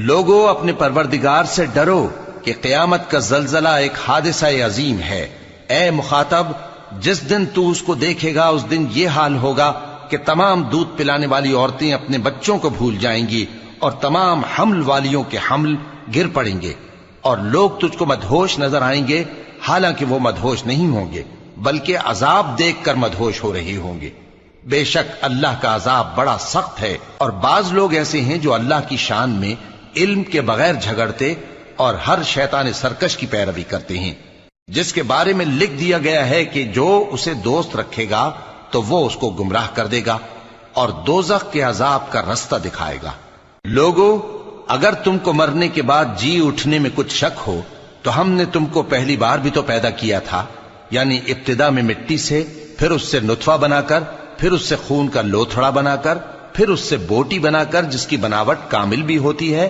لوگو اپنے پروردگار سے ڈرو کہ قیامت کا زلزلہ ایک حادثہ عظیم ہے۔ اے مخاطب، جس دن تو اس کو دیکھے گا اس دن یہ حال ہوگا کہ تمام دودھ پلانے والی عورتیں اپنے بچوں کو بھول جائیں گی اور تمام حمل والیوں کے حمل گر پڑیں گے، اور لوگ تجھ کو مدہوش نظر آئیں گے، حالانکہ وہ مدہوش نہیں ہوں گے بلکہ عذاب دیکھ کر مدہوش ہو رہے ہوں گے۔ بے شک اللہ کا عذاب بڑا سخت ہے، اور بعض لوگ ایسے ہیں جو اللہ کی شان میں علم کے بغیر جھگڑتے اور ہر شیطان سرکش کی پیروی کرتے ہیں، جس کے بارے میں لکھ دیا گیا ہے کہ جو اسے دوست رکھے گا تو وہ اس کو گمراہ کر دے گا اور دوزخ کے عذاب کا رستہ دکھائے گا۔ لوگو، اگر تم کو مرنے کے بعد جی اٹھنے میں کچھ شک ہو تو ہم نے تم کو پہلی بار بھی تو پیدا کیا تھا، یعنی ابتدا میں مٹی سے، پھر اس سے نطفہ بنا کر، پھر اس سے خون کا لوتھڑا بنا کر، پھر اس سے بوٹی بنا کر جس کی بناوٹ کامل بھی ہوتی ہے